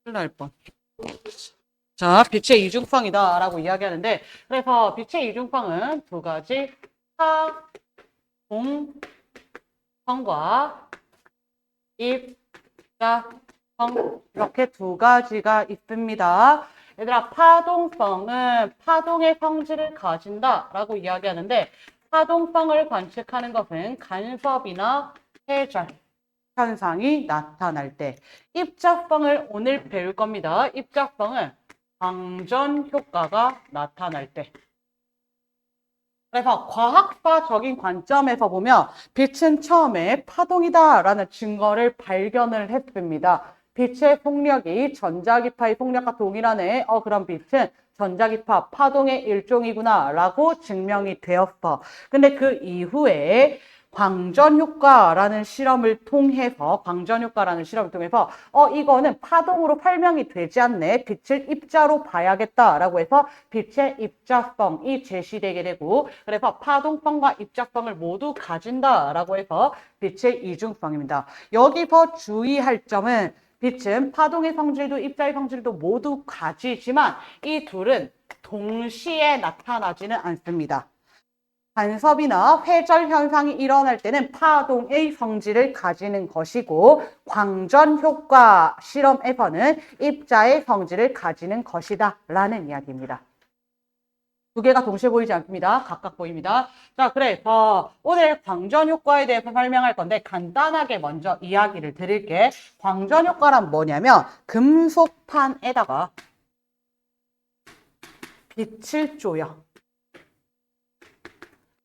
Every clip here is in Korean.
큰일 날 뻔. 자, 빛의 이중성이다 라고 이야기하는데, 그래서 빛의 이중성은 두 가지 파동성과 입자성 이렇게 두 가지가 있습니다. 얘들아, 파동성은 파동의 성질을 가진다 라고 이야기하는데, 파동성을 관측하는 것은 간섭이나 회절 현상이 나타날 때, 입자성을 오늘 배울 겁니다. 입자성은 방전 효과가 나타날 때. 그래서 과학사적인 관점에서 보면 빛은 처음에 파동이다라는 증거를 발견을 했습니다. 빛의 속력이 전자기파의 속력과 동일하네. 그럼 빛은 전자기파 파동의 일종이구나 라고 증명이 되었어. 근데 그 이후에 광전효과라는 실험을 통해서 이거는 파동으로 설명이 되지 않네. 빛을 입자로 봐야겠다라고 해서 빛의 입자성이 제시되게 되고, 그래서 파동성과 입자성을 모두 가진다라고 해서 빛의 이중성입니다. 여기서 주의할 점은 빛은 파동의 성질도 입자의 성질도 모두 가지지만 이 둘은 동시에 나타나지는 않습니다. 간섭이나 회절 현상이 일어날 때는 파동의 성질을 가지는 것이고, 광전 효과 실험에서는 입자의 성질을 가지는 것이다 라는 이야기입니다. 두 개가 동시에 보이지 않습니다. 각각 보입니다. 자, 그래서 오늘 광전 효과에 대해서 설명할 건데 간단하게 먼저 이야기를 드릴게. 광전 효과란 뭐냐면 금속판에다가 빛을 줘요.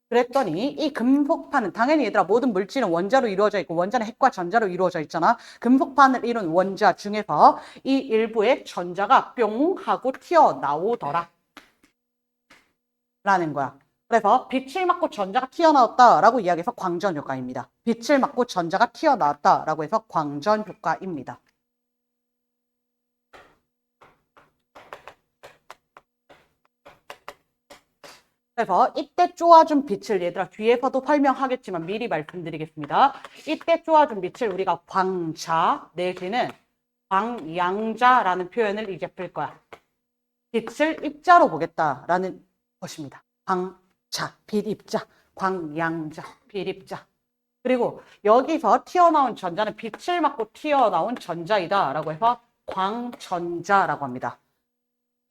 그랬더니 이 금속판은 당연히 얘들아 모든 물질은 원자로 이루어져 있고 원자는 핵과 전자로 이루어져 있잖아. 금속판을 이룬 원자 중에서 이 일부의 전자가 뿅 하고 튀어나오더라 라는 거야. 그래서 빛을 맞고 전자가 튀어나왔다라고 이야기해서 광전효과입니다. 빛을 맞고 전자가 튀어나왔다라고 해서 광전효과입니다. 그래서 이때 쪼아준 빛을 얘들아 뒤에서도 설명하겠지만 미리 말씀드리겠습니다. 이때 쪼아준 빛을 우리가 광자 내지는 광양자라는 표현을 이제 쓸 거야. 빛을 입자로 보겠다라는 것입니다. 광자, 빛 입자, 광양자, 빛 입자. 그리고 여기서 튀어나온 전자는 빛을 맞고 튀어나온 전자이다 라고 해서 광전자라고 합니다.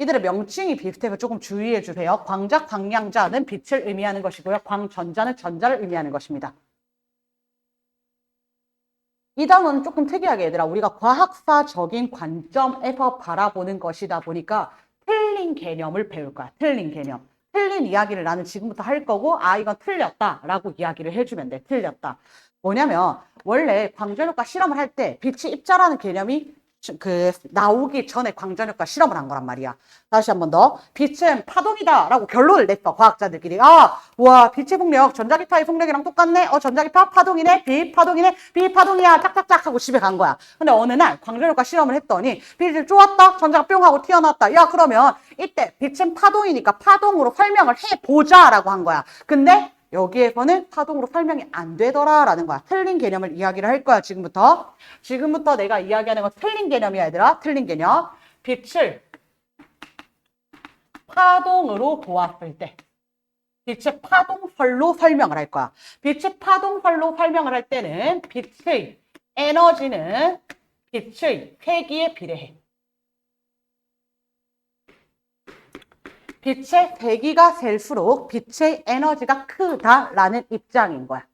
이들의 명칭이 비슷해서 조금 주의해 주세요. 광자, 광양자는 빛을 의미하는 것이고요. 광전자는 전자를 의미하는 것입니다. 이 단어는 조금 특이하게 얘들아 우리가 과학사적인 관점에서 바라보는 것이다 보니까 틀린 개념을 배울 거야. 틀린 개념. 틀린 이야기를 나는 지금부터 할 거고 이건 틀렸다라고 이야기를 해주면 돼. 틀렸다. 뭐냐면 원래 광전효과 실험을 할 때 빛이 입자라는 개념이 나오기 전에 광전효과 실험을 한 거란 말이야. 다시 한 번 더. 빛은 파동이다 라고 결론을 냈어. 과학자들끼리. 와, 빛의 폭력, 전자기파의 폭력이랑 똑같네. 전자기파 파동이네. 빛 파동이네. 빛 파동이야. 짝짝짝 하고 집에 간 거야. 근데 어느 날 광전효과 실험을 했더니 빛을 쪼았다. 전자가 뿅 하고 튀어나왔다. 야, 그러면 이때 빛은 파동이니까 파동으로 설명을 해보자 라고 한 거야. 근데 여기에서는 파동으로 설명이 안 되더라라는 거야. 틀린 개념을 이야기를 할 거야, 지금부터. 지금부터 내가 이야기하는 건 틀린 개념이야, 얘들아. 틀린 개념. 빛을 파동으로 보았을 때. 빛의 파동설로 설명을 할 거야. 빛의 파동설로 설명을 할 때는 빛의 에너지는 빛의 세기에 비례해. 빛의 세기가 셀수록 빛의 에너지가 크다라는 입장인 거야.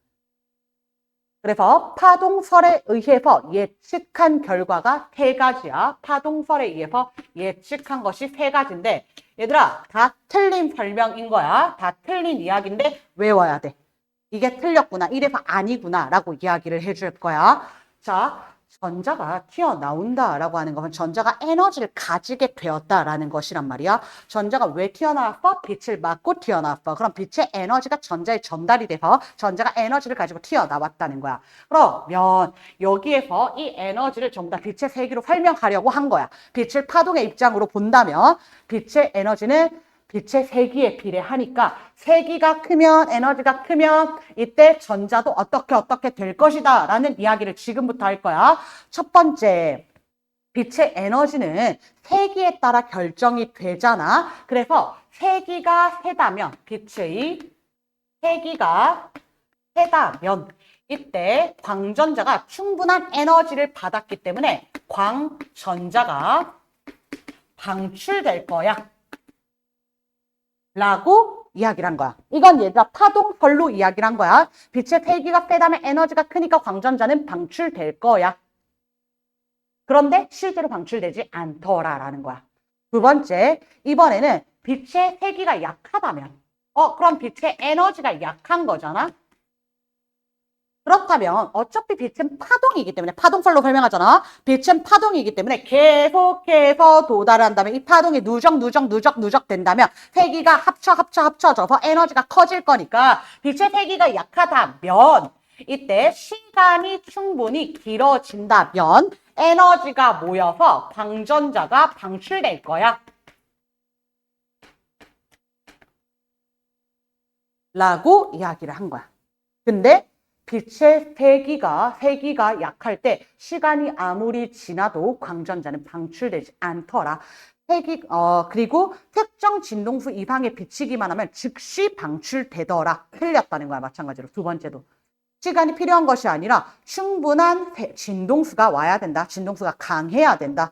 그래서 파동설에 의해서 예측한 결과가 세 가지야. 파동설에 의해서 예측한 것이 세 가지인데 얘들아 다 틀린 설명인 거야. 다 틀린 이야기인데 외워야 돼. 이게 틀렸구나. 이래서 아니구나 라고 이야기를 해줄 거야. 자, 전자가 튀어나온다라고 하는 것은 전자가 에너지를 가지게 되었다라는 것이란 말이야. 전자가 왜 튀어나왔어? 빛을 맞고 튀어나왔어. 그럼 빛의 에너지가 전자에 전달이 돼서 전자가 에너지를 가지고 튀어나왔다는 거야. 그러면 여기에서 이 에너지를 전부 다 빛의 세기로 설명하려고 한 거야. 빛을 파동의 입장으로 본다면 빛의 에너지는 빛의 세기에 비례하니까 세기가 크면 에너지가 크면 이때 전자도 어떻게 될 것이다 라는 이야기를 지금부터 할 거야. 첫 번째, 빛의 에너지는 세기에 따라 결정이 되잖아. 그래서 세기가 세다면, 빛의 세기가 세다면 이때 광전자가 충분한 에너지를 받았기 때문에 광전자가 방출될 거야. 라고 이야기를 한 거야. 이건 얘들아 파동설로 이야기를 한 거야. 빛의 세기가 세다면 에너지가 크니까 광전자는 방출될 거야. 그런데 실제로 방출되지 않더라라는 거야. 두 번째, 이번에는 빛의 세기가 약하다면 그럼 빛의 에너지가 약한 거잖아. 그렇다면 어차피 빛은 파동이기 때문에 파동설로 설명하잖아. 빛은 파동이기 때문에 계속해서 도달한다면 이 파동이 누적 된다면 세기가 합쳐져서 에너지가 커질 거니까 빛의 세기가 약하다면 이때 시간이 충분히 길어진다면 에너지가 모여서 광전자가 방출될 거야. 라고 이야기를 한 거야. 근데 빛의 세기가 약할 때 시간이 아무리 지나도 광전자는 방출되지 않더라. 그리고 특정 진동수 이상에 비치기만 하면 즉시 방출되더라. 틀렸다는 거야. 마찬가지로 두 번째도. 시간이 필요한 것이 아니라 충분한 진동수가 와야 된다. 진동수가 강해야 된다.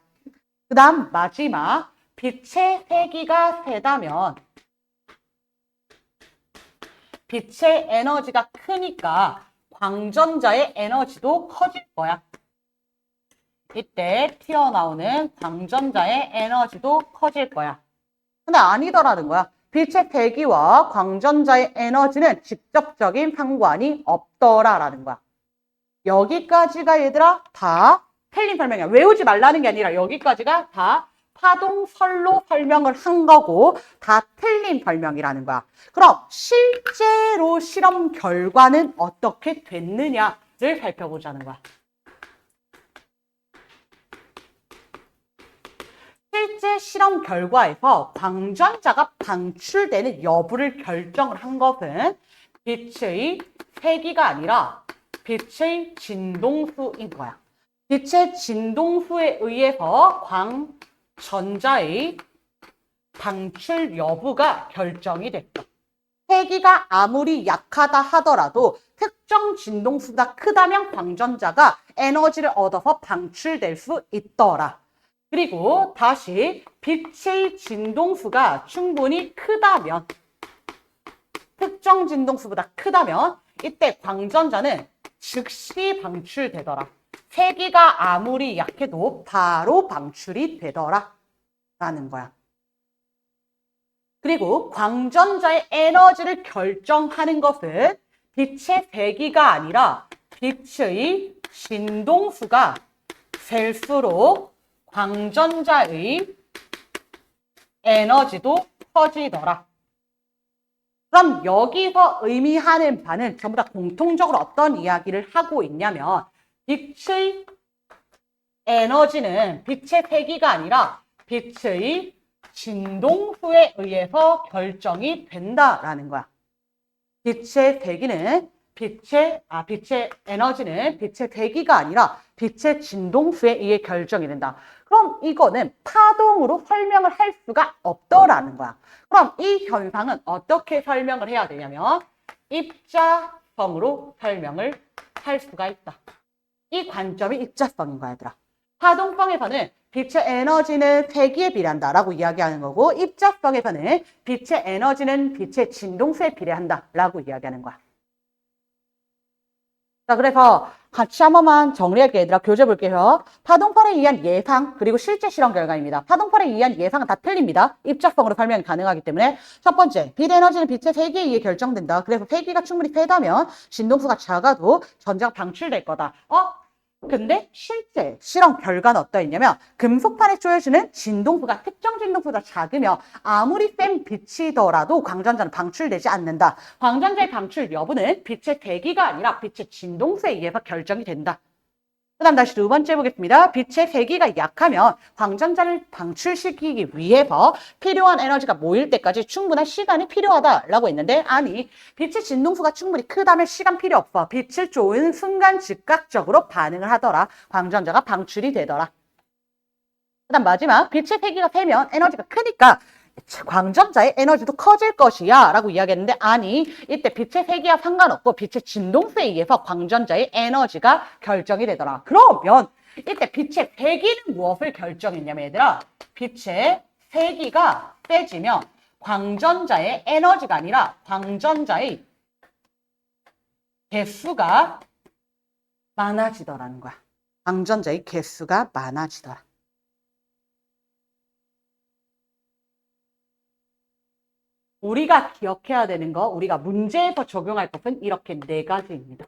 그 다음 마지막 빛의 세기가 세다면 빛의 에너지가 크니까 광전자의 에너지도 커질 거야. 이때 튀어나오는 광전자의 에너지도 커질 거야. 근데 아니더라는 거야. 빛의 세기와 광전자의 에너지는 직접적인 상관이 없더라라는 거야. 여기까지가 얘들아 다 틀린 설명이야. 외우지 말라는 게 아니라 여기까지가 다 파동설로 설명을 한 거고 다 틀린 설명이라는 거야. 그럼 실제로 실험 결과는 어떻게 됐느냐를 살펴보자는 거야. 실제 실험 결과에서 광전자가 방출되는 여부를 결정을 한 것은 빛의 세기가 아니라 빛의 진동수인 거야. 빛의 진동수에 의해서 광전자의 방출 여부가 결정이 됐다. 세기가 아무리 약하다 하더라도 특정 진동수가 크다면 광전자가 에너지를 얻어서 방출될 수 있더라. 그리고 다시 빛의 진동수가 충분히 크다면 특정 진동수보다 크다면 이때 광전자는 즉시 방출되더라. 세기가 아무리 약해도 바로 방출이 되더라 라는 거야. 그리고 광전자의 에너지를 결정하는 것은 빛의 세기가 아니라 빛의 진동수가 셀수록 광전자의 에너지도 커지더라. 그럼 여기서 의미하는 바는 전부 다 공통적으로 어떤 이야기를 하고 있냐면 빛의 에너지는 빛의 세기가 아니라 빛의 진동수에 의해서 결정이 된다라는 거야. 빛의 에너지는 빛의 세기가 아니라 빛의 진동수에 의해 결정이 된다. 그럼 이거는 파동으로 설명을 할 수가 없더라는 거야. 그럼 이 현상은 어떻게 설명을 해야 되냐면 입자성으로 설명을 할 수가 있다. 이 관점이 입자성인 거야, 얘들아. 파동성에서는 빛의 에너지는 세기에 비례한다라고 이야기하는 거고 입자성에서는 빛의 에너지는 빛의 진동수에 비례한다라고 이야기하는 거야. 자, 그래서 같이 한 번만 정리할게요. 얘들아, 교재 볼게요. 파동설에 의한 예상, 그리고 실제 실험 결과입니다. 파동설에 의한 예상은 다 틀립니다. 입자성으로 설명이 가능하기 때문에. 첫 번째, 빛 에너지는 빛의 세기에 의해 결정된다. 그래서 세기가 충분히 세다면 진동수가 작아도 전자가 방출될 거다. 근데 실제 실험 결과는 어떠했냐면 금속판에 쪼여지는 진동수가 특정 진동수보다 작으며 아무리 센 빛이더라도 광전자는 방출되지 않는다. 광전자의 방출 여부는 빛의 세기가 아니라 빛의 진동수에 의해서 결정이 된다. 그 다음 다시 두 번째 보겠습니다. 빛의 세기가 약하면 광전자를 방출시키기 위해서 필요한 에너지가 모일 때까지 충분한 시간이 필요하다라고 했는데 아니, 빛의 진동수가 충분히 크다면 시간 필요 없어. 빛을 쏘는 순간 즉각적으로 반응을 하더라. 광전자가 방출이 되더라. 그다음 마지막 빛의 세기가 세면 에너지가 크니까 광전자의 에너지도 커질 것이야 라고 이야기했는데 아니 이때 빛의 세기와 상관없고 빛의 진동수에 의해서 광전자의 에너지가 결정이 되더라. 그러면 이때 빛의 세기는 무엇을 결정했냐면 얘들아 빛의 세기가 세지면 광전자의 에너지가 아니라 광전자의 개수가 많아지더라는 거야. 광전자의 개수가 많아지더라. 우리가 기억해야 되는 거, 우리가 문제에서 적용할 것은 이렇게 4가지입니다.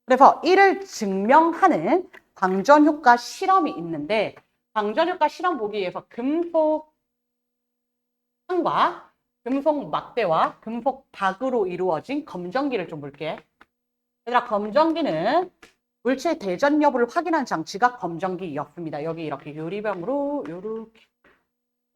그래서 이를 증명하는 광전효과 실험이 있는데 광전효과 실험 보기 위해서 금속 창과 금속 막대와 금속 박으로 이루어진 검정기를 좀 볼게. 얘들아 검정기는 물질 대전 여부를 확인하는 장치가 검정기였습니다. 여기 이렇게 유리병으로 이렇게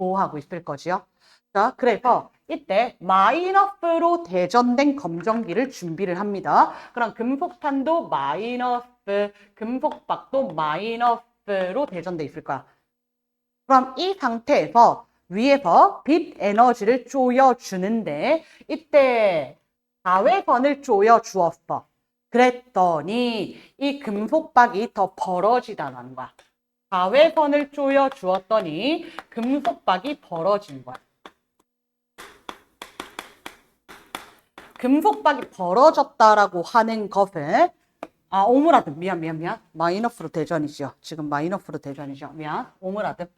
보호하고 있을 거지요. 자, 그래서 이때 마이너스로 대전된 검정기를 준비를 합니다. 그럼 금속탄도 마이너스, 금속박도 마이너스로 대전돼 있을 거야. 그럼 이 상태에서 위에서 빛 에너지를 쪼여주는데 이때 자외선을 쪼여주었어. 그랬더니 이 금속박이 더 벌어지다는 거야. 자외선을 쪼여주었더니 금속박이 벌어진 거야. 금속박이 벌어졌다라고 하는 것은 오므라듭. 미안. 마이너스로 대전이죠. 지금 마이너스로 대전이죠. 미안. 오므라듭.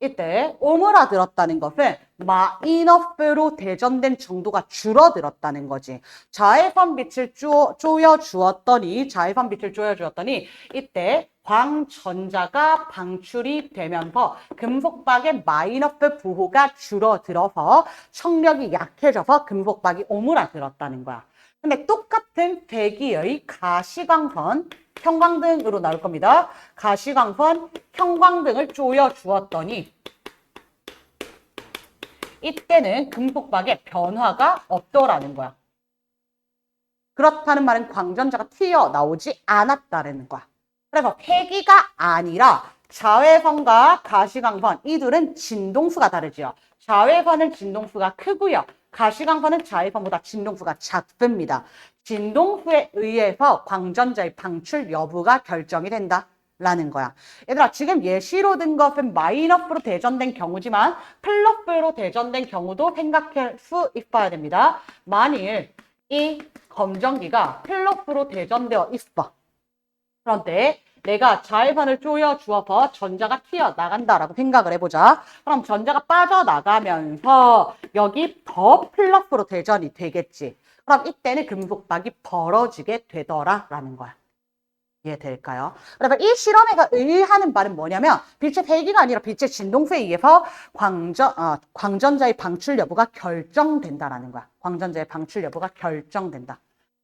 이때 오므라들었다는 것은 마이너스로 대전된 정도가 줄어들었다는 거지. 자외선 빛을 쪼여주었더니 이때 광전자가 방출이 되면서 금속박의 마이너스 부호가 줄어들어서 청력이 약해져서 금속박이 오므라들었다는 거야. 근데 똑같은 대기의 가시광선, 형광등으로 나올 겁니다. 가시광선, 형광등을 쪼여주었더니 이때는 금속박에 변화가 없더라는 거야. 그렇다는 말은 광전자가 튀어나오지 않았다는 거야. 그래서 세기가 아니라 자외선과 가시광선, 이둘은 진동수가 다르죠. 자외선은 진동수가 크고요. 가시광선은 자외선보다 진동수가 작습니다. 진동수에 의해서 광전자의 방출 여부가 결정이 된다라는 거야. 얘들아 지금 예시로 든 것은 마이너스로 대전된 경우지만 플러스로 대전된 경우도 생각할 수 있어야 됩니다. 만일 이 검정기가 플러스로 대전되어 있어. 그런데 내가 자외선을 쪼여주어서 전자가 튀어나간다라고 생각을 해보자. 그럼 전자가 빠져나가면서 여기 더 플러스로 대전이 되겠지. 그럼 이때는 금속박이 벌어지게 되더라라는 거야. 이해될까요? 그래서 이 실험에서 의의하는 바는 뭐냐면 빛의 세기가 아니라 빛의 진동수에 의해서 광전자의 방출 여부가 결정된다라는 거야. 광전자의 방출 여부가 결정된다.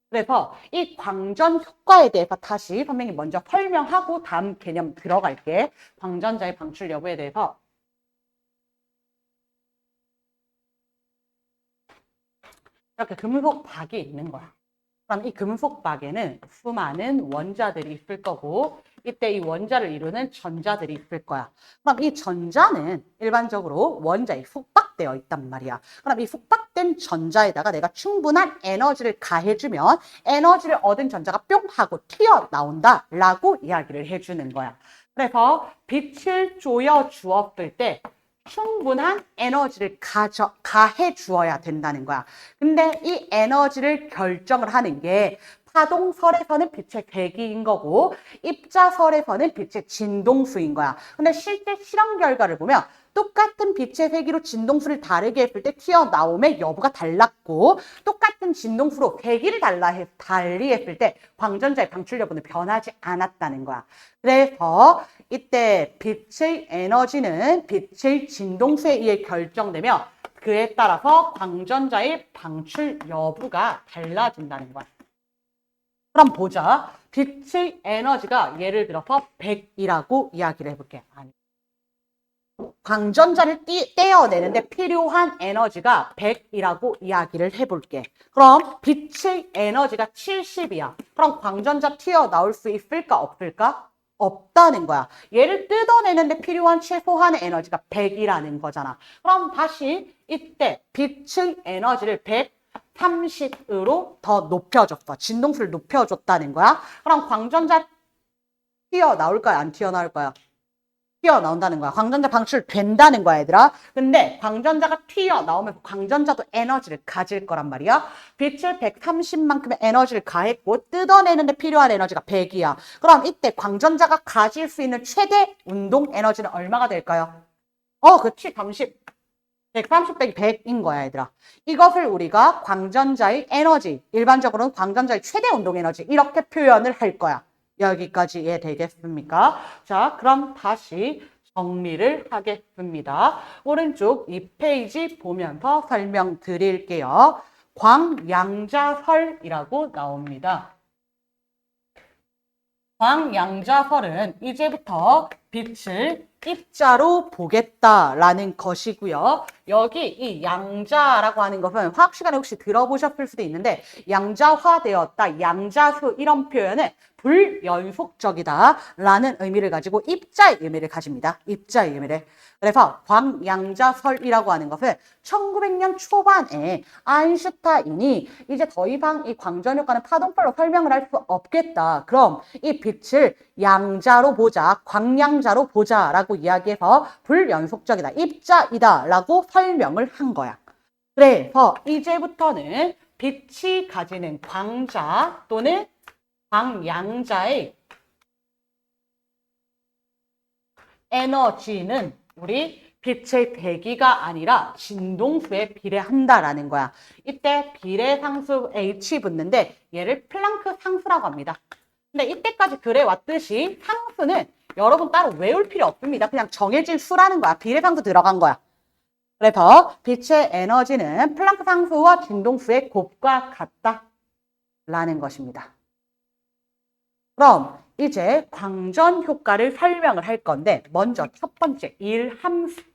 그래서 이 광전 효과에 대해서 다시 선생님이 먼저 설명하고 다음 개념 들어갈게. 광전자의 방출 여부에 대해서. 이렇게 금속박이 있는 거야. 그럼 이 금속박에는 수많은 원자들이 있을 거고 이때 이 원자를 이루는 전자들이 있을 거야. 그럼 이 전자는 일반적으로 원자에 숙박되어 있단 말이야. 그럼 이 숙박된 전자에다가 내가 충분한 에너지를 가해주면 에너지를 얻은 전자가 뿅 하고 튀어나온다라고 이야기를 해주는 거야. 그래서 빛을 조여 주었을 때 충분한 에너지를 가해 주어야 된다는 거야. 근데 이 에너지를 결정을 하는 게 파동설에서는 빛의 세기인 거고 입자설에서는 빛의 진동수인 거야. 근데 실제 실험 결과를 보면 똑같은 빛의 세기로 진동수를 다르게 했을 때 튀어나옴의 여부가 달랐고 똑같은 진동수로 세기를 달리 했을 때 광전자의 방출 여부는 변하지 않았다는 거야. 그래서 이때 빛의 에너지는 빛의 진동수에 의해 결정되며 그에 따라서 광전자의 방출 여부가 달라진다는 거야. 그럼 보자. 빛의 에너지가 예를 들어서 100이라고 이야기를 해볼게. 아니. 광전자를 떼어내는데 필요한 에너지가 100이라고 이야기를 해볼게. 그럼 빛의 에너지가 70이야. 그럼 광전자 튀어나올 수 있을까 없을까? 없다는 거야. 얘를 뜯어내는데 필요한 최소한의 에너지가 100이라는 거잖아. 그럼 다시 이때 빛의 에너지를 130으로 더 높여줬어. 진동수를 높여줬다는 거야. 그럼 광전자 튀어나올까요? 안 튀어나올까요? 튀어나온다는 거야. 광전자 방출된다는 거야, 얘들아. 근데 광전자가 튀어나오면 광전자도 에너지를 가질 거란 말이야. 빛을 130만큼의 에너지를 가했고 뜯어내는데 필요한 에너지가 100이야. 그럼 이때 광전자가 가질 수 있는 최대 운동 에너지는 얼마가 될까요? 그치. 130 빼기 100인 거야, 얘들아. 이것을 우리가 광전자의 에너지, 일반적으로는 광전자의 최대 운동 에너지 이렇게 표현을 할 거야. 여기까지 이해되겠습니까? 자, 그럼 다시 정리를 하겠습니다. 오른쪽 2페이지 보면서 설명드릴게요. 광양자설이라고 나옵니다. 광양자설은 이제부터 빛을 입자로 보겠다라는 것이고요. 여기 이 양자라고 하는 것은 화학 시간에 혹시 들어보셨을 수도 있는데 양자화되었다, 양자수 이런 표현은 불연속적이다라는 의미를 가지고 입자의 의미를 가집니다. 입자의 의미를. 그래서 광양자설이라고 하는 것은 1900년 초반에 아인슈타인이 이제 더 이상 이 광전효과는 파동빨로 설명을 할 수 없겠다. 그럼 이 빛을 양자로 보자, 광양자로 보자라고 이야기해서 불연속적이다, 입자이다라고 설명을 한 거야. 그래서 이제부터는 빛이 가지는 광자 또는 광양자의 에너지는 우리 빛의 대기가 아니라 진동수에 비례한다라는 거야. 이때 비례상수 H 붙는데 얘를 플랑크 상수라고 합니다. 근데 이때까지 그래 왔듯이 상수는 여러분 따로 외울 필요 없습니다. 그냥 정해진 수라는 거야. 비례상수 들어간 거야. 그래서 빛의 에너지는 플랑크 상수와 진동수의 곱과 같다라는 것입니다. 그럼 이제 광전 효과를 설명을 할 건데 먼저 첫 번째 일함수입니다.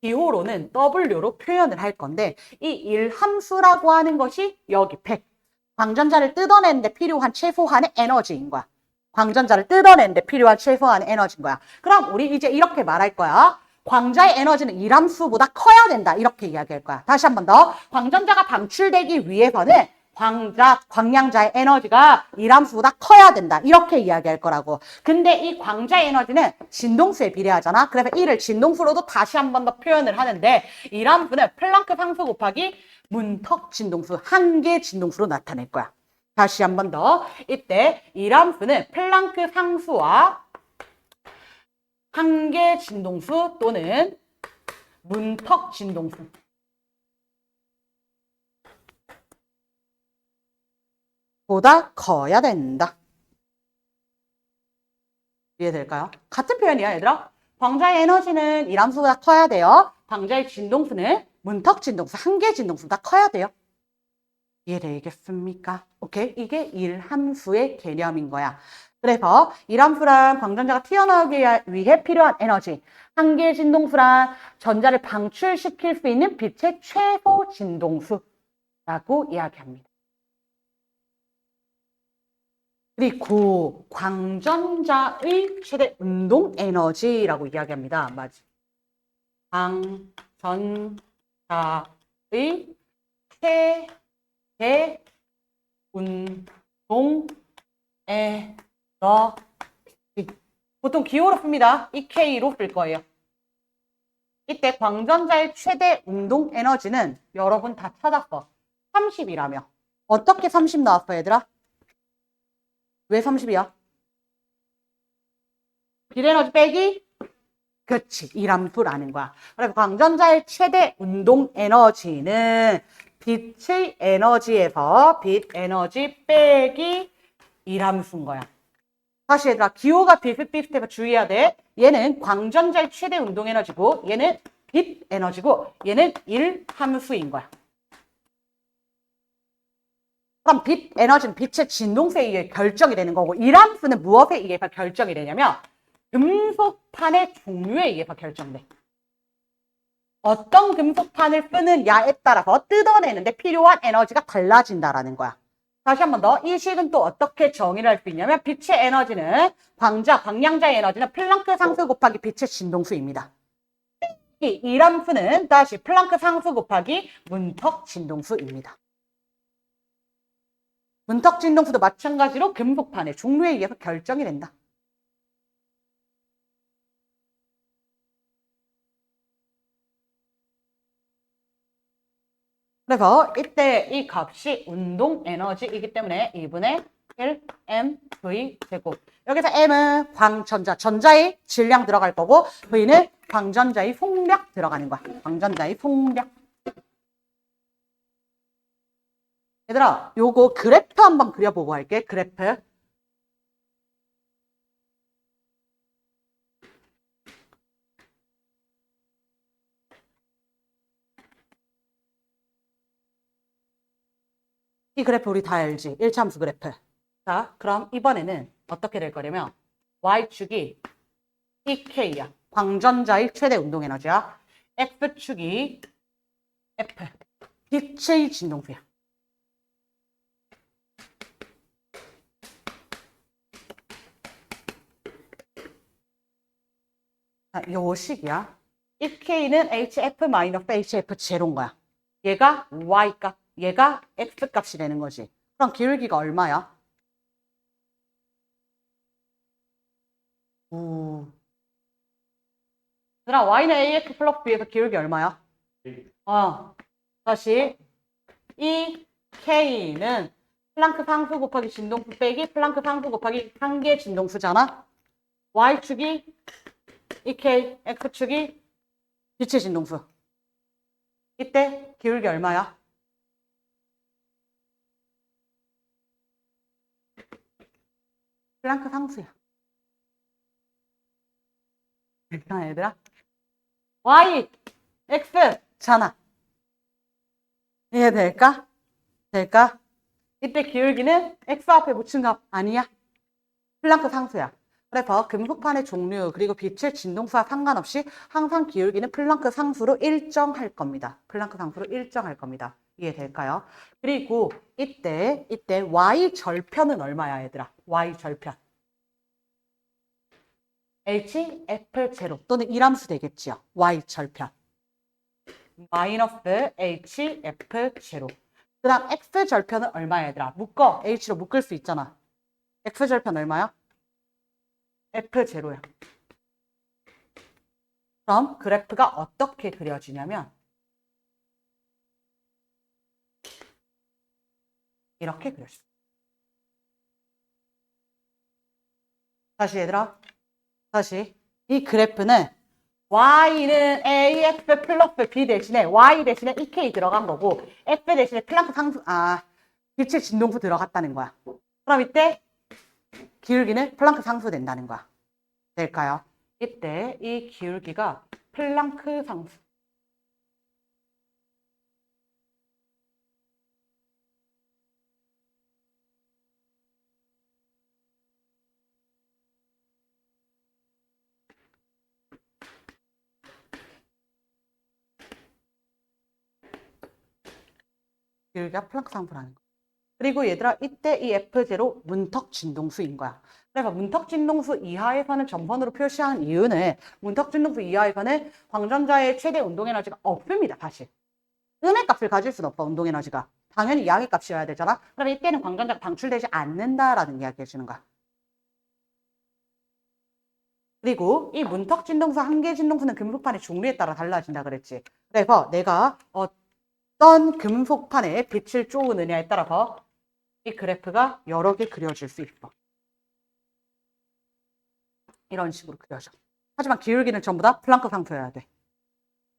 기호로는 W로 표현을 할 건데 이 일함수라고 하는 것이 여기 100. 광전자를 뜯어내는데 필요한 최소한의 에너지인 거야. 광전자를 뜯어내는데 필요한 최소한의 에너지인 거야. 그럼 우리 이제 이렇게 말할 거야. 광자의 에너지는 일함수보다 커야 된다. 이렇게 이야기할 거야. 다시 한 번 더. 광전자가 방출되기 위해서는 광양자의 에너지가 일함수보다 커야 된다. 이렇게 이야기할 거라고. 근데 이 광자의 에너지는 진동수에 비례하잖아. 그래서 이를 진동수로도 다시 한 번 더 표현을 하는데 일함수는 플랑크 상수 곱하기 문턱 진동수, 한계 진동수로 나타낼 거야. 다시 한 번 더. 이때 일함수는 플랑크 상수와 한계 진동수 또는 문턱 진동수. 보다 커야 된다. 이해될까요? 같은 표현이야, 얘들아. 광자의 에너지는 일함수보다 커야 돼요. 광자의 진동수는 문턱 진동수, 한계 진동수보다 커야 돼요. 이해되겠습니까? 오케이? 이게 일함수의 개념인 거야. 그래서 일함수란 광전자가 튀어나오기 위해 필요한 에너지, 한계 진동수란 전자를 방출시킬 수 있는 빛의 최소 진동수라고 이야기합니다. 그리고 광전자의 최대 운동 에너지라고 이야기합니다. 맞지? 광전자의 최대 운동 에너지. 보통 기호로 씁니다. 이 K로 쓸 거예요. 이때 광전자의 최대 운동 에너지는 여러분 다 찾았어. 30이라며. 어떻게 30 나왔어, 얘들아? 왜 30이야? 비례에너지 빼기? 그치, 일함수라는 거야. 그래서 광전자의 최대 운동 에너지는 빛의 에너지에서 빛 에너지 빼기 일함수인 거야. 다시 얘들아, 기호가 비슷비슷해서 주의해야 돼. 얘는 광전자의 최대 운동 에너지고 얘는 빛 에너지고 얘는 일함수인 거야. 그럼 빛 에너지는 빛의 진동세에 의해 결정이 되는 거고 일함수는 무엇에 의해서 결정이 되냐면 금속판의 종류에 의해서 결정돼. 어떤 금속판을 쓰느냐에 따라서 뜯어내는데 필요한 에너지가 달라진다라는 거야. 다시 한 번 더. 이 식은 또 어떻게 정의를 할 수 있냐면 빛의 에너지는 광량자의 에너지는 플랑크 상수 곱하기 빛의 진동수입니다. 이 이람수는 다시 플랑크 상수 곱하기 문턱 진동수입니다. 문턱 진동수도 마찬가지로 금속판의 종류에 의해서 결정이 된다. 그래서 이때 이 값이 운동 에너지이기 때문에 2분의 1 mv 제곱. 여기서 m은 광전자, 전자의 질량 들어갈 거고 v는 광전자의 속력 들어가는 거야. 광전자의 속력. 얘들아, 요거 그래프 한번 그려보고 할게. 그래프. 이 그래프 우리 다 알지? 1차함수 그래프. 자, 그럼 이번에는 어떻게 될 거냐면 Y축이 EK야. 광전자의 최대 운동 에너지야. X축이 F. 빛의 진동수야. 자, 요 식이야. EK는 HF-HF 제로인 거야. 얘가 Y값, 얘가 X값이 되는 거지. 그럼 기울기가 얼마야? 얘들아, Y는 AX 플러스 B에서 기울기 얼마야? 다시 이 K는 플랑크 상수 곱하기 진동수 빼기 플랑크 상수 곱하기 한계 진동수잖아. Y축이 이 K, X축이 빛의 진동수. 이때 기울기 얼마야? 플랑크 상수야. 괜찮아, 얘들아? Y, X잖아. 이해될까? 될까? 이때 기울기는 X 앞에 붙인 값 아니야? 플랑크 상수야. 그래서 금속판의 종류 그리고 빛의 진동수와 상관없이 항상 기울기는 플랑크 상수로 일정할 겁니다. 플랑크 상수로 일정할 겁니다. 이해될까요? 그리고 이때 Y 절편은 얼마야, 얘들아? Y 절편. HF0 또는 이람수 되겠지요. Y 절편. 마이너스 HF0. 그 다음 X 절편은 얼마야, 얘들아? 묶어. H로 묶을 수 있잖아. X 절편 얼마야? F0야. 그럼 그래프가 어떻게 그려지냐면 이렇게 그려져. 다시 얘들아. 다시. 이 그래프는 Y는 AX 플러스 B 대신에 Y 대신에 EK 들어간 거고 F 대신에 플랑크 상수, 빛의 진동수 들어갔다는 거야. 그럼 이때 기울기는 플랑크 상수 된다는 거야. 될까요? 이때 이 기울기가 플랑크 상수. 기울기가 플랑크 상수라는 거. 그리고 얘들아, 이때 이 F0 문턱 진동수인 거야. 그래서 문턱 진동수 이하에서는 점선으로 표시하는 이유는 문턱 진동수 이하에서는 광전자의 최대 운동 에너지가 없습니다, 사실. 음의 값을 가질 수는 없어, 운동 에너지가. 당연히 양의 값이어야 되잖아. 그럼 이때는 광전자가 방출되지 않는다라는 이야기 해주는 거야. 그리고 이 문턱 진동수, 한계 진동수는 금속판의 종류에 따라 달라진다 그랬지. 그래서 내가 어떤 금속판에 빛을 쪼으느냐에 따라서 이 그래프가 여러 개 그려질 수 있어. 이런 식으로 그려져. 하지만 기울기는 전부 다 플랑크 상수여야 돼.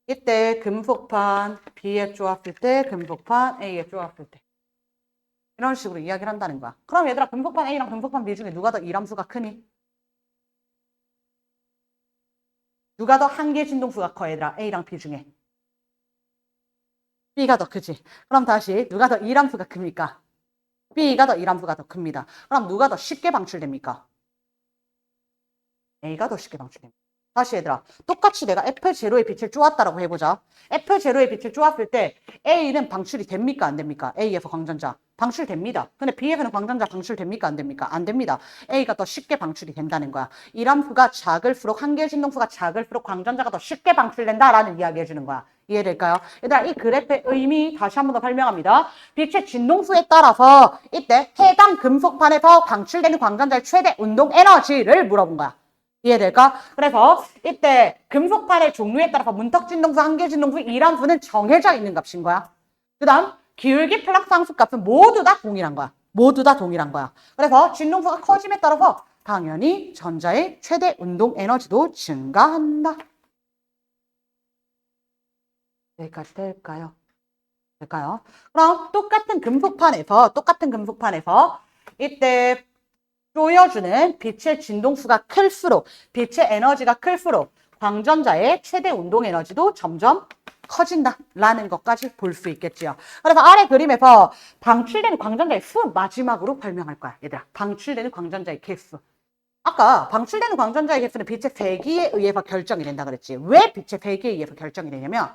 이때 금속판 B에 쪼았을 때, 금속판 A에 쪼았을 때. 이런 식으로 이야기를 한다는 거야. 그럼 얘들아, 금속판 A랑 금속판 B 중에 누가 더 이람수가 크니? 누가 더 한계 진동수가 커, 얘들아? A랑 B 중에. B가 더 크지. 그럼 다시 누가 더 이람수가 큽니까? B가 더 이람수가 더 큽니다. 그럼 누가 더 쉽게 방출됩니까? A가 더 쉽게 방출됩니다. 다시 얘들아, 똑같이 내가 F0의 빛을 쏘았다라고 해보자. F0의 빛을 쏘았을 때 A는 방출이 됩니까? 안 됩니까? A에서 광전자 방출됩니다. 근데 B에서는 광전자 방출됩니까? 안 됩니까? 안 됩니다. A가 더 쉽게 방출이 된다는 거야. 이람수가 작을수록, 한 개의 진동수가 작을수록 광전자가 더 쉽게 방출된다라는 이야기 해주는 거야. 이해될까요? 얘들아, 이 그래프의 의미 다시 한 번 더 설명합니다. 빛의 진동수에 따라서 이때 해당 금속판에서 방출되는 광전자의 최대 운동 에너지를 물어본 거야. 이해될까? 그래서 이때 금속판의 종류에 따라서 문턱진동수, 한계진동수, 이람수는 정해져 있는 값인 거야. 그 다음 기울기 플러스 상수값은 모두 다 동일한 거야. 모두 다 동일한 거야. 그래서 진동수가 커짐에 따라서 당연히 전자의 최대 운동 에너지도 증가한다. 여기까지 될까요? 될까요? 그럼 똑같은 금속판에서 이때 쪼여주는 빛의 진동수가 클수록, 빛의 에너지가 클수록 광전자의 최대 운동 에너지도 점점 커진다라는 것까지 볼 수 있겠지요. 그래서 아래 그림에서 방출되는 광전자의 수 마지막으로 설명할 거야. 얘들아, 방출되는 광전자의 개수. 아까 방출되는 광전자의 개수는 빛의 세기에 의해서 결정이 된다 그랬지. 왜 빛의 세기에 의해서 결정이 되냐면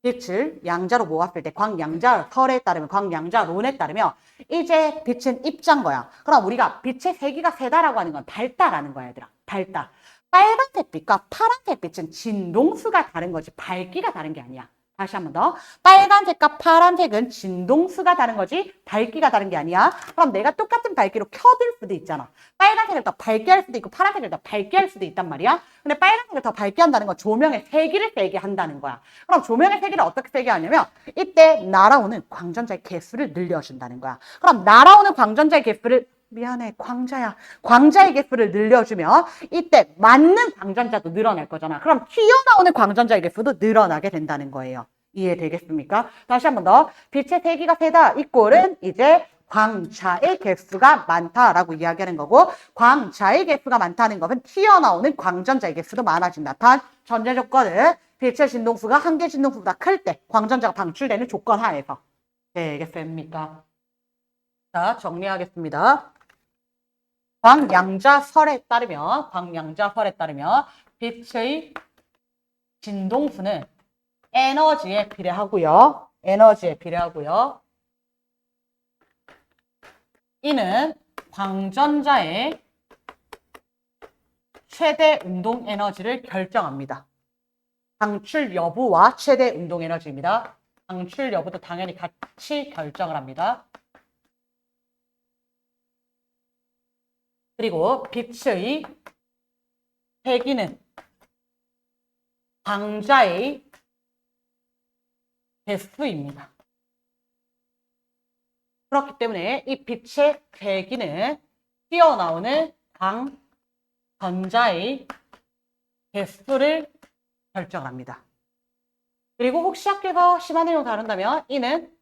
빛을 양자로 모았을 때 광양자설에 따르면 광양자론에 따르면 이제 빛은 입자인 거야. 그럼 우리가 빛의 세기가 세다라고 하는 건 밝다라는 거야, 얘들아. 밝다. 빨간색 빛과 파란색 빛은 진동수가 다른 거지 밝기가 다른 게 아니야. 다시 한 번 더. 빨간색과 파란색은 진동수가 다른 거지 밝기가 다른 게 아니야. 그럼 내가 똑같은 밝기로 켜둘 수도 있잖아. 빨간색을 더 밝게 할 수도 있고 파란색을 더 밝게 할 수도 있단 말이야. 근데 빨간색을 더 밝게 한다는 건 조명의 세기를 세게 한다는 거야. 그럼 조명의 세기를 어떻게 세게 하냐면 이때 날아오는 광전자의 개수를 늘려준다는 거야. 그럼 날아오는 광전자의 개수를 미안해, 광자야. 광자의 개수를 늘려주면 이때 맞는 광전자도 늘어날 거잖아. 그럼 튀어나오는 광전자의 개수도 늘어나게 된다는 거예요. 이해되겠습니까? 다시 한 번 더. 빛의 세기가 세다 이꼴은 이제 광자의 개수가 많다라고 이야기하는 거고 광자의 개수가 많다는 것은 튀어나오는 광전자의 개수도 많아진다. 단 전제 조건은 빛의 진동수가 한 개 진동수보다 클 때 광전자가 방출되는 조건 하에서. 되겠습니까? 자, 정리하겠습니다. 광양자설에 따르면 빛의 진동수는 에너지에 비례하고요. 이는 광전자의 최대 운동 에너지를 결정합니다. 방출 여부와 최대 운동 에너지입니다. 방출 여부도 당연히 같이 결정을 합니다. 그리고 빛의 세기는 광자의 개수입니다. 그렇기 때문에 이 빛의 세기는 튀어나오는 광전자의 개수를 결정합니다. 그리고 혹시 학교에서 심화 내용 다룬다면 이는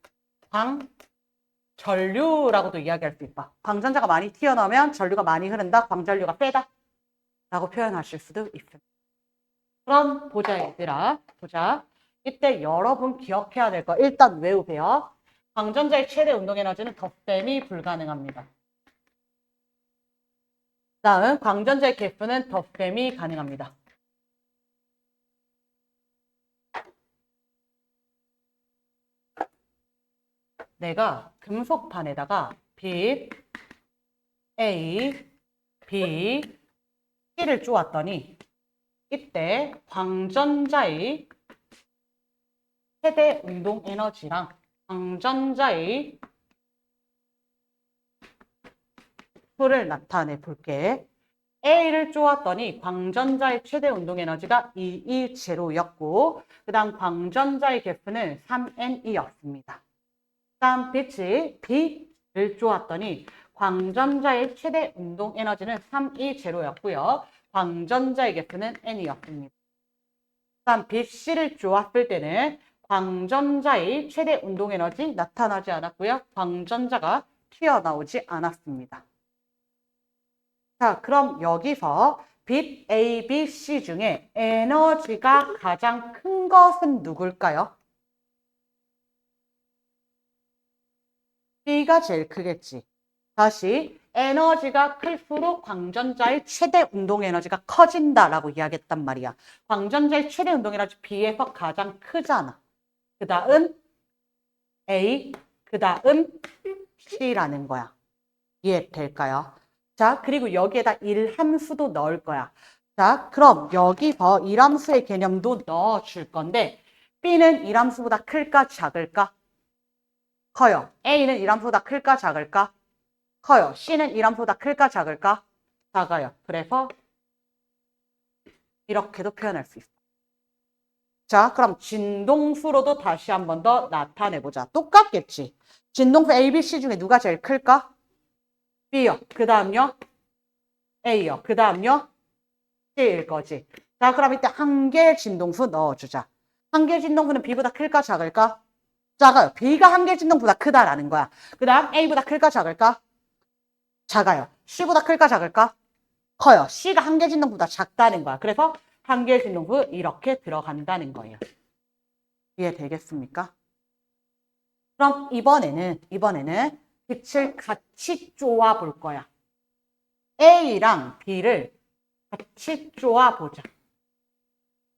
광전류라고도 이야기할 수 있다. 광전자가 많이 튀어나오면 전류가 많이 흐른다. 광전류가 빼다 라고 표현하실 수도 있습니다. 그럼 보자 얘들아. 보자. 이때 여러분 기억해야 될 거 일단 외우세요. 광전자의 최대 운동 에너지는 덧셈이 불가능합니다. 다음 광전자의 개수는 덧셈이 가능합니다. 내가 금속판에다가 빛 A, B, C를 쪼았더니 이때 광전자의 최대 운동 에너지랑 광전자의 수를 나타내 볼게. A를 쪼았더니 광전자의 최대 운동 에너지가 220였고 그 다음 광전자의 개수는 3N이었습니다. 다음 빛이 B를 쪼았더니 광전자의 최대 운동 에너지는 320였고요. 광전자의 개수는 N이었습니다. 다음 BC를 쪼았을 때는 광전자의 최대 운동 에너지 나타나지 않았고요. 광전자가 튀어나오지 않았습니다. 자, 그럼 여기서 빛 A, B, C 중에 에너지가 가장 큰 것은 누굴까요? B가 제일 크겠지. 다시 에너지가 클수록 광전자의 최대 운동 에너지가 커진다라고 이야기했단 말이야. 광전자의 최대 운동 에너지 B에서 가장 크잖아. 그 다음 A, 그 다음 C라는 거야. 이해될까요? 자, 그리고 여기에다 일함수도 넣을 거야. 자, 그럼 여기서 일함수의 개념도 넣어줄 건데 B는 일함수보다 클까 작을까? 커요. A는 일함수보다 클까 작을까? 커요. C는 일함수보다 클까 작을까? 작아요. 그래서 이렇게도 표현할 수 있어. 자, 그럼 진동수로도 다시 한 번 더 나타내보자. 똑같겠지. 진동수 A, B, C 중에 누가 제일 클까? B요. 그 다음요? A요. 그 다음요? C일 거지. 자, 그럼 이때 한 개의 진동수 넣어주자. 한 개의 진동수는 B보다 클까 작을까? 작아요. B가 한 개의 진동수보다 크다라는 거야. 그 다음 A보다 클까 작을까? 작아요. C보다 클까 작을까? 커요. C가 한 개 진동수보다 작다는 거야. 그래서 한 개의 진동수 이렇게 들어간다는 거예요. 이해되겠습니까? 그럼 이번에는 빛을 같이 쪼아 볼 거야. A랑 B를 같이 쪼아 보자.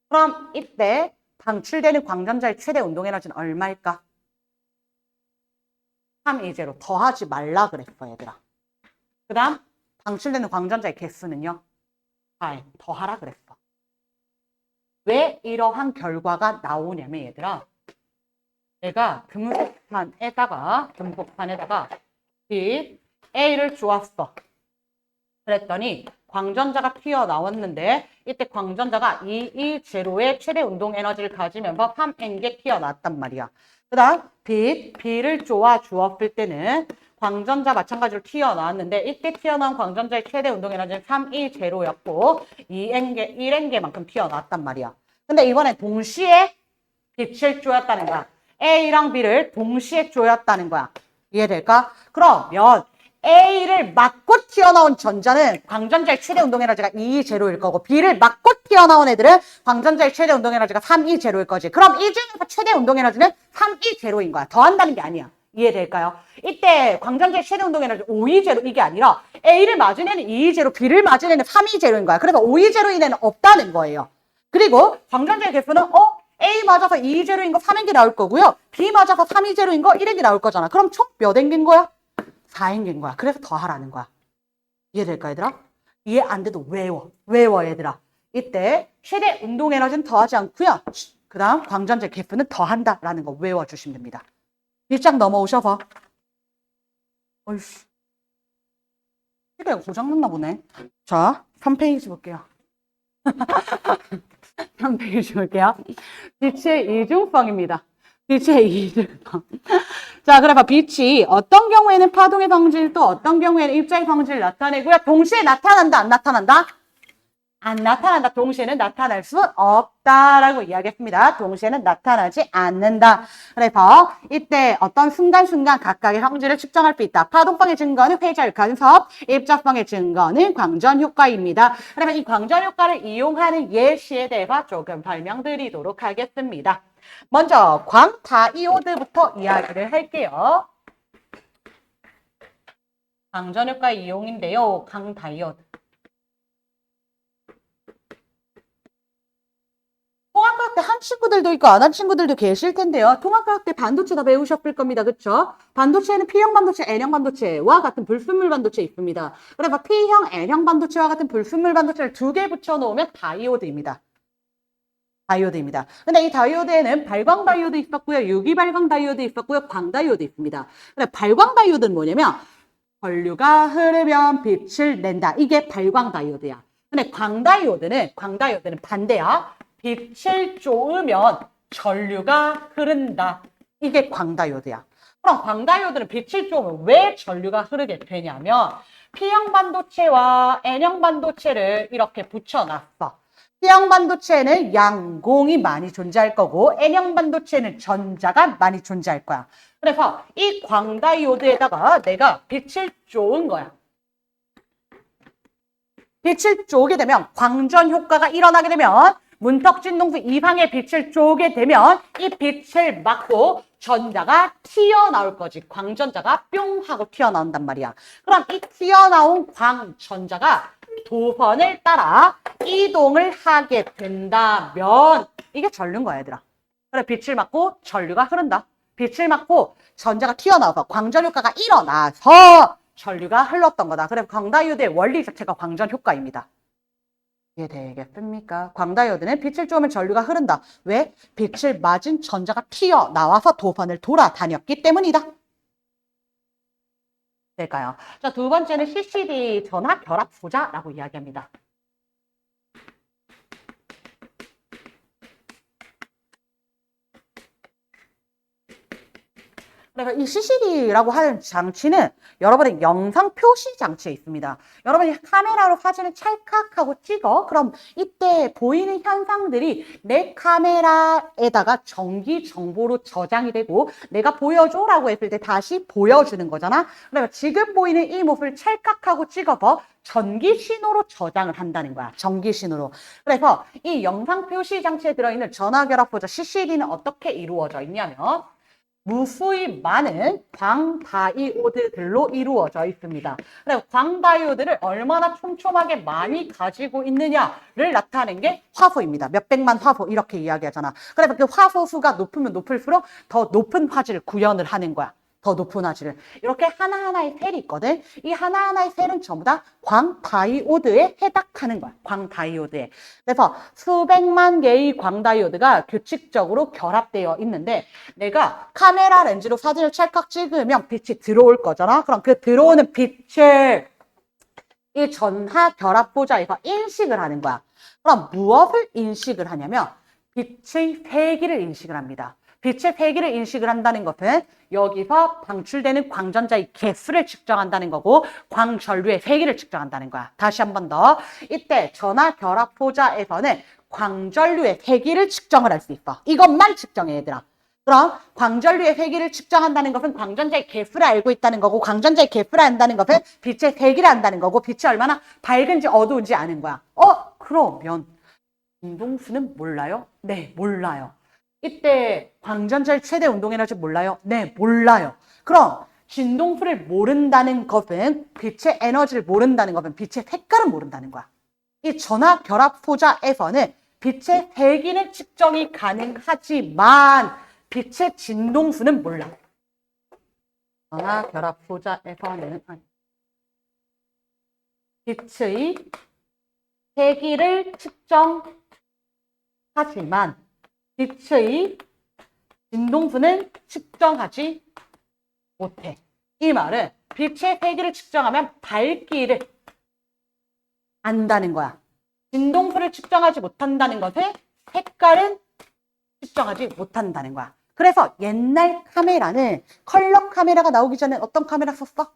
그럼 이때 방출되는 광전자의 최대 운동 에너지는 얼마일까? 320 더하지 말라 그랬어, 얘들아. 그 다음 방출되는 광전자의 개수는요? 4 더하라 그랬어. 왜 이러한 결과가 나오냐면 얘들아, 내가 금속판에다가 A를 주었어. 그랬더니 광전자가 튀어나왔는데 이때 광전자가 220의 최대 운동 에너지를 가지면서 3N개 튀어나왔단 말이야. 그 다음 B를 쪼아 주었을 때는 광전자 마찬가지로 튀어나왔는데 이때 튀어나온 광전자의 최대 운동 에너지는 320였고 1N개만큼 튀어나왔단 말이야. 근데 이번에 동시에 빛을 쪼였다는 거야. A랑 B를 동시에 쪼였다는 거야. 이해될까? 그러면 A를 맞고 튀어나온 전자는 광전자의 최대 운동 에너지가 220일 거고 B를 맞고 튀어나온 애들은 광전자의 최대 운동 에너지가 320일 거지. 그럼 이 중에서 최대 운동 에너지는 320인 거야. 더한다는 게 아니야. 이해될까요? 이때 광전자의 최대 운동 에너지 520 이게 아니라 A를 맞은 애는 220, B를 맞은 애는 320인 거야. 그래서 520인 애는 없다는 거예요. 그리고 광전자의 개수는 A 맞아서 220인 거 3행기 나올 거고요. B 맞아서 320인 거 1행기 나올 거잖아. 그럼 총 몇 행기인 거야? 4행기인 거야. 그래서 더하라는 거야. 이해될까 얘들아? 이해 안 돼도 외워 얘들아. 이때 최대 운동 에너지는 더하지 않고요. 그 다음 광전자 개수는 더한다라는 거 외워주시면 됩니다. 1장 넘어오셔서 어이씨 시계가 고장났나 보네. 자 3페이지 볼게요. 3페이지 볼게요. 빛의 이중성입니다. 빛의 이중성. 자, 그래봐. 빛이 어떤 경우에는 파동의 성질 또 어떤 경우에는 입자의 성질을 나타내고요. 동시에 나타난다, 안 나타난다? 안 나타난다. 동시에는 나타날 수 없다라고 이야기했습니다. 동시에는 나타나지 않는다. 그래서 이때 어떤 순간순간 각각의 성질을 측정할 수 있다. 파동성의 증거는 회절 간섭, 입자성의 증거는 광전 효과입니다. 그러면 이 광전 효과를 이용하는 예시에 대해서 조금 설명드리도록 하겠습니다. 먼저 광다이오드부터 이야기를 할게요. 광전 효과 이용인데요. 광다이오드. 통합과학 때 한 친구들도 있고 안 한 친구들도 계실 텐데요. 통합과학 때 반도체 다 배우셨을 겁니다. 그렇죠? 반도체에는 P형 반도체, N형 반도체와 같은 불순물 반도체 있습니다. 그래서 P형, N형 반도체와 같은 불순물 반도체를 2개 붙여놓으면 다이오드입니다. 다이오드입니다. 근데 이 다이오드에는 발광 다이오드 있었고요. 유기 발광 다이오드 있었고요. 광다이오드 있습니다. 근데 발광 다이오드는 뭐냐면 전류가 흐르면 빛을 낸다. 이게 발광 다이오드야. 근데 광다이오드는 반대야. 빛을 쬐으면 전류가 흐른다. 이게 광다이오드야. 그럼 광다이오드는 빛을 쬐으면 왜 전류가 흐르게 되냐면 P형 반도체와 N형 반도체를 이렇게 붙여놨어. P형 반도체는 양공이 많이 존재할 거고 N형 반도체는 전자가 많이 존재할 거야. 그래서 이 광다이오드에다가 내가 빛을 쬐은 거야. 빛을 쬐게 되면 광전 효과가 일어나게 되면 문턱 진동수 이방의 빛을 쪼게 되면 이 빛을 막고 전자가 튀어나올 거지. 광전자가 뿅 하고 튀어나온단 말이야. 그럼 이 튀어나온 광전자가 도선을 따라 이동을 하게 된다면 이게 전류인 거야, 얘들아. 그래, 빛을 맞고 전류가 흐른다. 빛을 맞고 전자가 튀어나와서 광전 효과가 일어나서 전류가 흘렀던 거다. 그래, 광다이오드의 원리 자체가 광전 효과입니다. 이해되겠습니까? 광다이오드는 빛을 쬐면 전류가 흐른다. 왜? 빛을 맞은 전자가 튀어나와서 도선을 돌아다녔기 때문이다. 될까요? 자, 두 번째는 CCD 전화 결합 부자라고 이야기합니다. 그래서 이 CCD라고 하는 장치는 여러분의 영상 표시 장치에 있습니다. 여러분이 카메라로 사진을 찰칵하고 찍어. 그럼 이때 보이는 현상들이 내 카메라에다가 전기 정보로 저장이 되고 내가 보여줘라고 했을 때 다시 보여주는 거잖아. 그러면 지금 보이는 이 모습을 찰칵하고 찍어서 전기 신호로 저장을 한다는 거야. 전기 신호로. 그래서 이 영상 표시 장치에 들어있는 전화 결합 보자 CCD는 어떻게 이루어져 있냐면 무수히 많은 광다이오드들로 이루어져 있습니다. 그래서 광다이오드를 얼마나 촘촘하게 많이 가지고 있느냐를 나타내는 게 화소입니다. 몇백만 화소 이렇게 이야기하잖아. 그래서 그 화소 수가 높으면 높을수록 더 높은 화질을 구현을 하는 거야. 더 높은 화질을. 이렇게 하나하나의 셀이 있거든. 이 하나하나의 셀은 전부 다 광다이오드에 해당하는 거야. 광다이오드에. 그래서 수백만 개의 광다이오드가 규칙적으로 결합되어 있는데 내가 카메라 렌즈로 사진을 찰칵 찍으면 빛이 들어올 거잖아. 그럼 그 들어오는 빛을 이 전하 결합 보자에서 인식을 하는 거야. 그럼 무엇을 인식을 하냐면 빛의 세기를 인식을 합니다. 빛의 세기를 인식을 한다는 것은 여기서 방출되는 광전자의 개수를 측정한다는 거고 광전류의 세기를 측정한다는 거야. 다시 한 번 더. 이때 전하 결합 보자에서는 광전류의 세기를 측정을 할 수 있어. 이것만 측정해, 얘들아. 그럼 광전류의 세기를 측정한다는 것은 광전자의 개수를 알고 있다는 거고 광전자의 개수를 안다는 것은 빛의 세기를 안다는 거고 빛이 얼마나 밝은지 어두운지 아는 거야. 그러면 진동수는 몰라요? 네, 몰라요. 이때 광전자의 최대 운동에너지 몰라요? 네, 몰라요. 그럼 진동수를 모른다는 것은 빛의 에너지를 모른다는 것은 빛의 색깔은 모른다는 거야. 이 전하 결합 소자에서는 빛의 세기는 측정이 가능하지만 빛의 진동수는 몰라. 전하 결합 소자에서는 빛의 세기를 측정하지만 빛의 진동수는 측정하지 못해. 이 말은 빛의 세기를 측정하면 밝기를 안다는 거야. 진동수를 측정하지 못한다는 것에 색깔은 측정하지 못한다는 거야. 그래서 옛날 카메라는 컬러 카메라가 나오기 전에 어떤 카메라 썼어?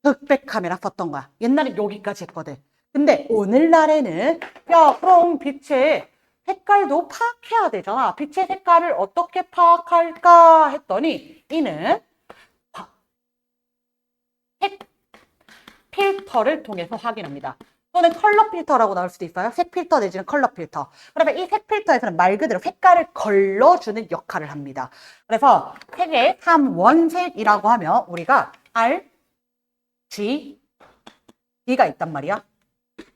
흑백 카메라 썼던 거야. 옛날에 여기까지 했거든. 근데 오늘날에는 그럼 빛의 색깔도 파악해야 되잖아. 빛의 색깔을 어떻게 파악할까 했더니 이는 색 필터를 통해서 확인합니다. 또는 컬러 필터라고 나올 수도 있어요. 색 필터 내지는 컬러 필터. 그러면 이 색 필터에서는 말 그대로 색깔을 걸러주는 역할을 합니다. 그래서 색의 3원색이라고 하면 우리가 R, G, D가 있단 말이야.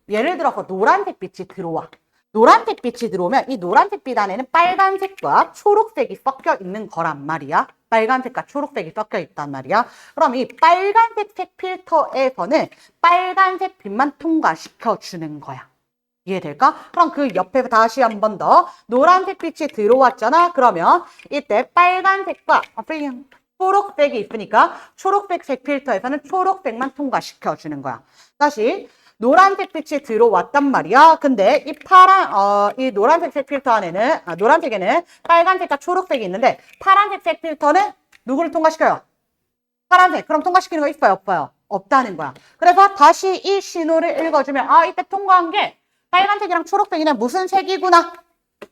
예를 들어서 노란색 빛이 들어와. 노란색 빛이 들어오면 이 노란색 빛 안에는 빨간색과 초록색이 섞여 있는 거란 말이야. 빨간색과 초록색이 섞여 있단 말이야. 그럼 이 빨간색 색 필터에서는 빨간색 빛만 통과시켜 주는 거야. 이해될까? 그럼 그 옆에 다시 한 번 더 노란색 빛이 들어왔잖아. 그러면 이때 빨간색과 초록색이 있으니까 초록색 색 필터에서는 초록색만 통과시켜 주는 거야. 다시 노란색 빛이 들어왔단 말이야. 근데 이 노란색 색 필터 안에는, 노란색에는 빨간색과 초록색이 있는데, 파란색 색 필터는 누구를 통과시켜요? 파란색. 그럼 통과시키는 거 있어요? 없어요? 없다는 거야. 그래서 다시 이 신호를 읽어주면, 이때 통과한 게 빨간색이랑 초록색이는 무슨 색이구나?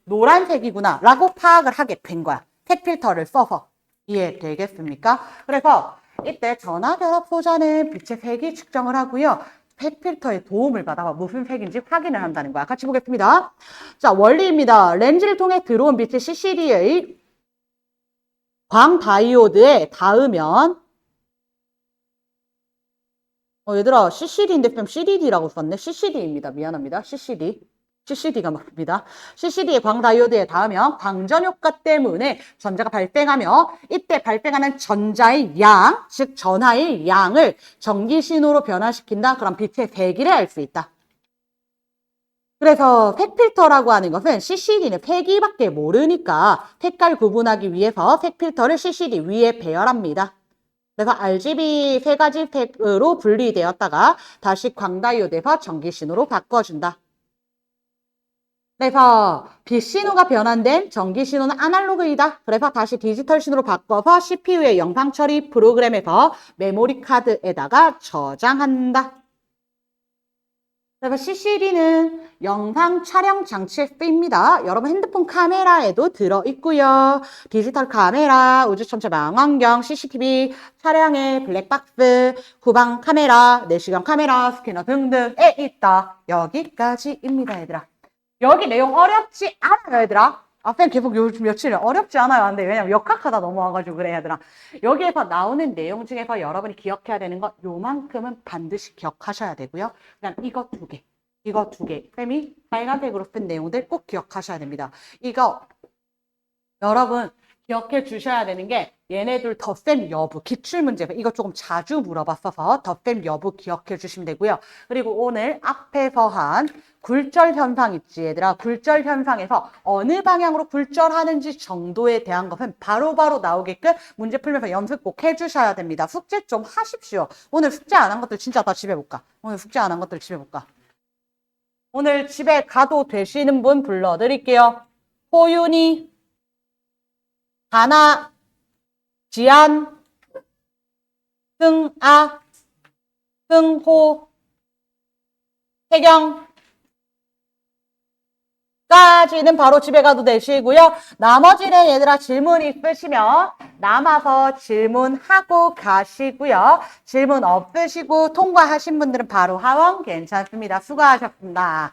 노란색이구나. 라고 파악을 하게 된 거야. 색 필터를 써서. 이해되겠습니까? 그래서 이때 전화 결합 소자는 빛의 세기 측정을 하고요. 팩 필터의 도움을 받아 무슨 색인지 확인을 한다는 거야. 같이 보겠습니다. 자, 원리입니다. 렌즈를 통해 들어온 빛을 CCD의 광다이오드에 닿으면 얘들아 CCD인데 좀 CDD라고 썼네. CCD입니다. 미안합니다. CCD가 맞습니다. CCD의 광다이오드에 닿으면 광전 효과 때문에 전자가 발생하며 이때 발생하는 전자의 양, 즉 전하의 양을 전기 신호로 변화시킨다. 그럼 빛의 세기를 알 수 있다. 그래서 색필터라고 하는 것은 CCD는 색이밖에 모르니까 색깔 구분하기 위해서 색필터를 CCD 위에 배열합니다. 그래서 RGB 세 가지 색으로 분리되었다가 다시 광다이오드에서 전기신호로 바꿔준다. 그래서 빛 신호가 변환된 전기 신호는 아날로그이다. 그래서 다시 디지털 신호로 바꿔서 CPU의 영상 처리 프로그램에서 메모리 카드에다가 저장한다. 그래서 CCD는 영상 촬영 장치에 쓰입니다. 여러분 핸드폰 카메라에도 들어있고요. 디지털 카메라, 우주천체 망원경, CCTV, 차량의 블랙박스, 후방 카메라, 내시경 카메라, 스캐너 등등에 있다. 여기까지입니다, 얘들아. 여기 내용 어렵지 않아요, 얘들아. 쌤 계속 요즘 며칠 어렵지 않아요. 근데 왜냐면 역학하다 넘어와가지고 그래, 얘들아. 여기에서 나오는 내용 중에서 여러분이 기억해야 되는 건 요만큼은 반드시 기억하셔야 되고요. 그다음 이거 두 개. 쌤이 빨간색으로 쓴 내용들 꼭 기억하셔야 됩니다. 이거 여러분 기억해 주셔야 되는 게 얘네들 덧셈 여부, 기출문제 이거 조금 자주 물어봤어서 덧셈 여부 기억해 주시면 되고요. 그리고 오늘 앞에서 한 굴절 현상 있지 얘들아. 굴절 현상에서 어느 방향으로 굴절하는지 정도에 대한 것은 바로바로 나오게끔 문제 풀면서 연습 꼭 해주셔야 됩니다. 숙제 좀 하십시오. 오늘 숙제 안 한 것들 진짜 다 집에 볼까? 오늘 숙제 안 한 것들 집에 볼까? 오늘 집에 가도 되시는 분 불러드릴게요. 호윤이, 하나, 지안, 승아, 승호, 혜경 까지는 바로 집에 가도 되시고요. 나머지는 얘들아 질문 있으시면 남아서 질문하고 가시고요. 질문 없으시고 통과하신 분들은 바로 하원 괜찮습니다. 수고하셨습니다.